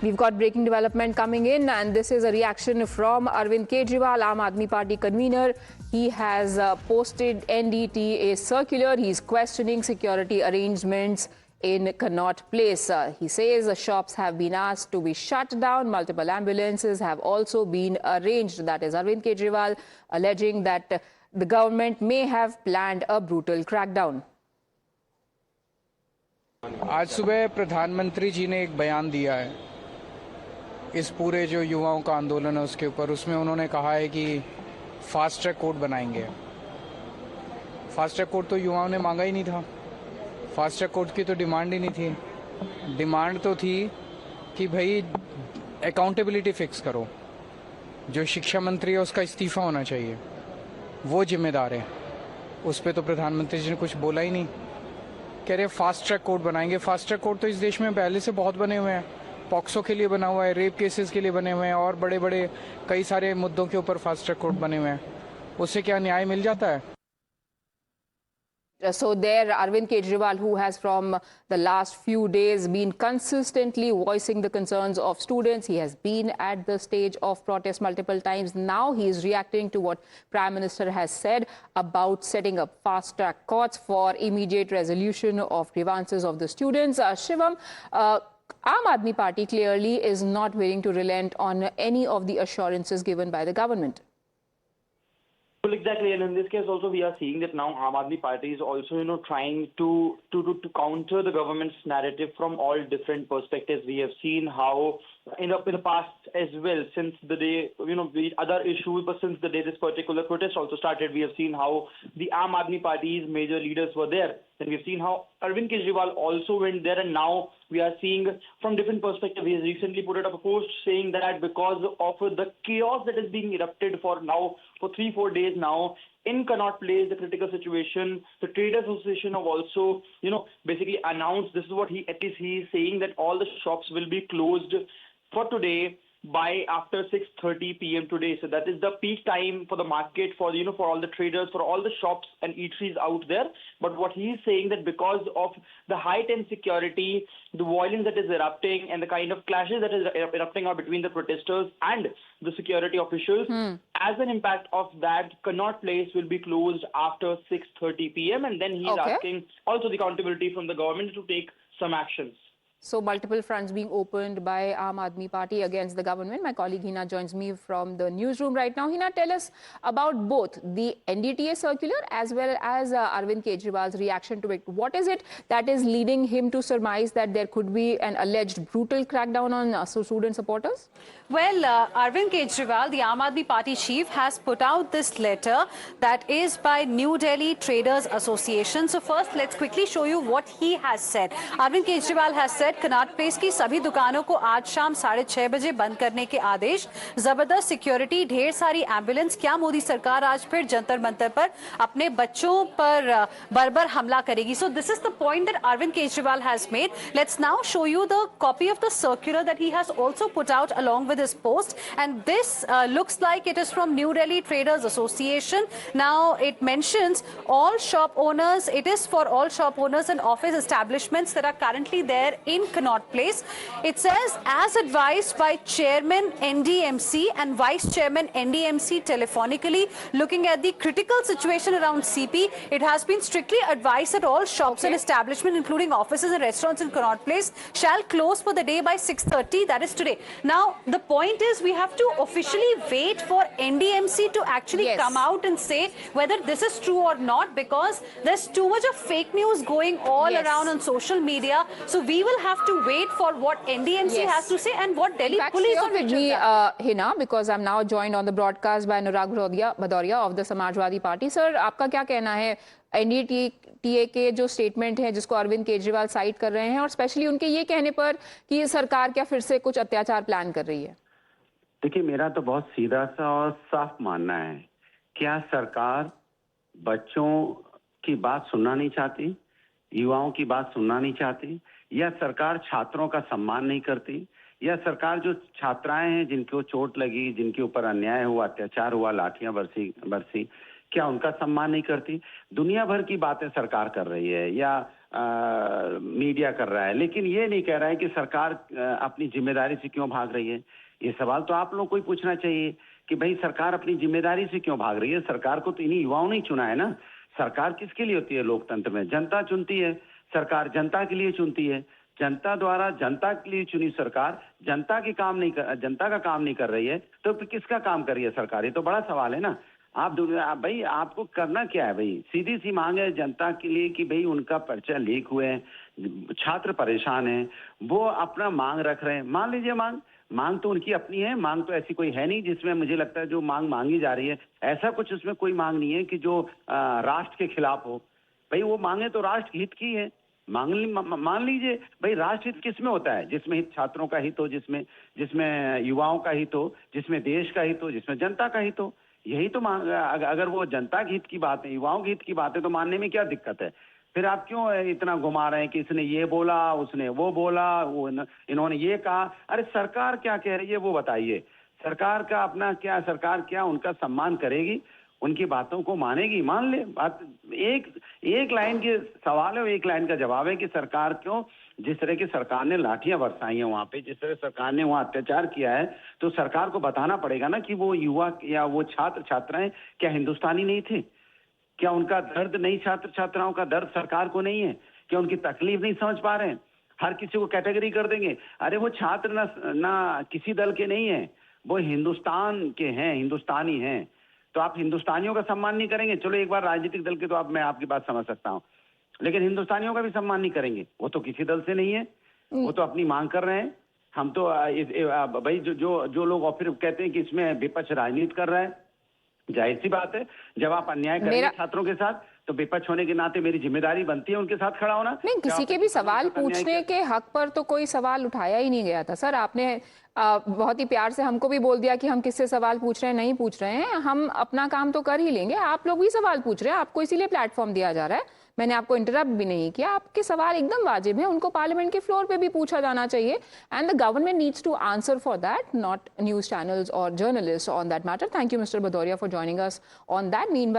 We've got breaking development coming in, and this is a reaction from Arvind Kejriwal, Aam Aadmi Party convener. He has posted NDTA circular. He's questioning security arrangements in Connaught Place. He says the shops have been asked to be shut down. Multiple ambulances have also been arranged. That is Arvind Kejriwal alleging that the government may have planned a brutal crackdown. आज सुबह प्रधानमंत्री जी ने एक बयान दिया है इस पूरे जो युवाओं का आंदोलन है उसके ऊपर। उसमें उन्होंने कहा है कि फास्ट ट्रैक कोर्ट बनाएंगे। फास्ट ट्रैक कोर्ट तो युवाओं ने मांगा ही नहीं था। फास्ट ट्रैक कोर्ट की तो डिमांड ही नहीं थी। डिमांड तो थी कि भाई अकाउंटेबिलिटी फिक्स करो। जो शिक्षा मंत्री है उसका इस्तीफा होना चाहिए, वो जिम्मेदार है। उस पर तो प्रधानमंत्री जी ने कुछ बोला ही नहीं। कह रहे फास्ट ट्रैक कोर्ट बनाएंगे। फास्ट ट्रैक कोर्ट तो इस देश में पहले से बहुत बने हुए हैं। पॉक्सो के लिए बना हुआ है, रेप केसेस के लिए बने हुए हैं, और बड़े बड़े कई सारे मुद्दों के ऊपर फास्ट ट्रैक कोर्ट बने हुए हैं। उससे क्या न्याय मिल जाता है? So there, Arvind Kejriwal, who has from the last few days been consistently voicing the concerns of students. He has been at the stage of protest multiple times. Now he is reacting to what Prime Minister has said about setting up fast-track courts for immediate resolution of grievances of the students. Shivam, Aam Aadmi Party clearly is not willing to relent on any of the assurances given by the government. Well, exactly, and in this case also we are seeing that now Aam Aadmi Party is also, trying to counter the government's narrative from all different perspectives. We have seen how in the past as well, since the day, the other issues, but since the day this particular protest also started, we have seen how the Aam Aadmi Party's major leaders were there. And we've seen how Arvind Kejriwal also went there, and now we are seeing from different perspectives. He has recently put up a post saying that because of the chaos that is being erupted for 3-4 days now in Connaught Place, the critical situation, the Trade Association have also, basically announced, this is what he is saying, that all the shops will be closed for today by after 6:30 p.m. today. So that is the peak time for the market, for for all the traders, for all the shops and eateries out there. But what he is saying that because of the heightened security, the violence that is erupting, and the kind of clashes that is erupting out between the protesters and the security officials, as an impact of that, Connaught Place will be closed after 6:30 p.m. And then he is asking also the accountability from the government to take some actions. So multiple fronts being opened by Aam Aadmi Party against the government. My colleague Hina joins me from the newsroom right now. Hina, tell us about both the NDTA circular as well as Arvind Kejriwal's reaction to it. What is it that is leading him to surmise that there could be an alleged brutal crackdown on student supporters? Well, Arvind Kejriwal, the Aam Aadmi Party chief, has put out this letter that is by New Delhi Traders Association. So first, let's quickly show you what he has said. Arvind Kejriwal has said, Connaught place की सभी दुकानों को आज शाम 6:30 बजे बंद करने के आदेश। जबरदस्त सिक्योरिटी, ढेर सारी एम्बुलेंस। क्या मोदी सरकार आज फिर जंतर मंतर पर अपने बच्चों पर बर्बर हमला करेगी? So this is the point that Arvind Kejriwal has made. Let's now show you the copy of the circular that he has also put out along with his post, and this looks like it is from New Delhi Traders Association. Now it mentions all shop owners. It is for all shop owners and office establishments that are currently there in Connaught Place. It says, as advised by Chairman NDMC and Vice Chairman NDMC telephonically, looking at the critical situation around CP, it has been strictly advised that all shops and establishments, including offices and restaurants in Connaught Place, shall close for the day by 6:30. That is today. Now, the point is we have to officially wait for NDMC to actually come out and say whether this is true or not, because there's too much of fake news going all around on social media. So we will have to wait for what NDMC has to say and what Delhi police stay with me, Hina, because I'm now joined on the broadcast by Anurag Bhadoria of the Samajwadi Party. Sir, आपका क्या कहना है NDTA के जो statement है जिसको Arvind Kejriwal site कर रहे हैं, और स्पेशली उनके ये कहने पर कि सरकार क्या फिर से कुछ अत्याचार प्लान कर रही है? देखिए, मेरा तो बहुत सीधा सा और साफ मानना है, क्या सरकार बच्चों की बात सुनना नहीं चाहती, युवाओं की बात सुनना नहीं चाहती, या सरकार छात्रों का सम्मान नहीं करती, या सरकार जो छात्राएं हैं जिनको चोट लगी, जिनके ऊपर अन्याय हुआ, अत्याचार हुआ, लाठियां बरसी, क्या उनका सम्मान नहीं करती? दुनिया भर की बातें सरकार कर रही है, या मीडिया कर रहा है, लेकिन ये नहीं कह रहा है कि सरकार अपनी जिम्मेदारी से क्यों भाग रही है। ये सवाल तो आप लोग को ही पूछना चाहिए कि भाई सरकार अपनी जिम्मेदारी से क्यों भाग रही है। सरकार को तो इन्हीं युवाओं ने ही चुना है ना। सरकार किसके लिए होती है लोकतंत्र में? जनता चुनती है, सरकार जनता के लिए चुनती है। जनता द्वारा जनता के लिए चुनी सरकार जनता का काम नहीं कर रही है, तो फिर किसका काम कर रही है सरकार? ये तो बड़ा सवाल है ना। भाई आपको करना क्या है? भाई सीधी सी मांग है जनता के लिए कि भाई उनका पर्चा लीक हुए हैं, छात्र परेशान हैं, वो अपना मांग रख रहे हैं। मान लीजिए मांग तो उनकी अपनी है। मांग तो ऐसी कोई है नहीं जिसमें मुझे लगता है जो मांग मांगी जा रही है, ऐसा कुछ उसमें कोई मांग नहीं है कि जो राष्ट्र के खिलाफ हो। भाई वो मांगे तो राष्ट्र हित की है। मान लीजिए भाई राष्ट्र हित किस में होता है? जिसमें हित छात्रों का हित हो, जिसमें युवाओं का हित हो, जिसमें देश का हित हो, जिसमें जनता का हित हो। यही तो मांग। अगर वो जनता के हित की बात है, युवाओं के हित की बात है, तो मानने में क्या दिक्कत है? फिर आप क्यों इतना घुमा रहे हैं कि इसने ये बोला, उसने वो बोला, इन्होंने ये कहा? अरे सरकार क्या कह रही है वो बताइए। सरकार का अपना क्या, सरकार क्या उनका सम्मान करेगी, उनकी बातों को मानेगी? मान ले बात। एक लाइन के सवाल है, एक लाइन का जवाब है कि सरकार क्यों, जिस तरह की सरकार ने लाठियां बरसाई हैं वहां पे, जिस तरह सरकार ने वहां अत्याचार किया है, तो सरकार को बताना पड़ेगा ना कि वो युवा या वो छात्र छात्राएं क्या हिंदुस्तानी नहीं थे? क्या उनका दर्द नहीं, छात्र छात्राओं का दर्द सरकार को नहीं है? क्या उनकी तकलीफ नहीं समझ पा रहे हैं? हर किसी को कैटेगरी कर देंगे। अरे वो छात्र ना किसी दल के नहीं है, वो हिंदुस्तान के हैं, हिंदुस्तानी हैं। तो आप हिंदुस्तानियों का सम्मान नहीं करेंगे? चलो एक बार राजनीतिक दल के तो मैं आपकी बात समझ सकता हूँ, लेकिन हिंदुस्तानियों का भी सम्मान नहीं करेंगे? वो तो किसी दल से नहीं है, वो तो अपनी मांग कर रहे हैं। हम तो भाई जो लोग और फिर कहते हैं कि इसमें विपक्ष राजनीति कर रहा है, जाहिर सी बात है जब आप अन्याय करेंगे छात्रों के साथ तो विपक्ष होने के नाते मेरी जिम्मेदारी बनती है उनके साथ खड़ा होना। नहीं, किसी के भी सवाल पूछने के हक पर तो कोई सवाल उठाया ही नहीं गया था सर। आपने बहुत ही प्यार से हमको भी बोल दिया कि हम किससे सवाल पूछ रहे हैं, नहीं पूछ रहे हैं, हम अपना काम तो कर ही लेंगे। आप लोग भी सवाल पूछ रहे हैं, आपको इसीलिए प्लेटफॉर्म दिया जा रहा है। मैंने आपको इंटरप्ट भी नहीं किया। आपके सवाल एकदम वाजिब हैं, उनको पार्लियामेंट के फ्लोर पे भी पूछा जाना चाहिए and the government needs to answer for that, not news channels और journalist on that matter. Thank you mister Bhadauria for joining us on that. Meanwhile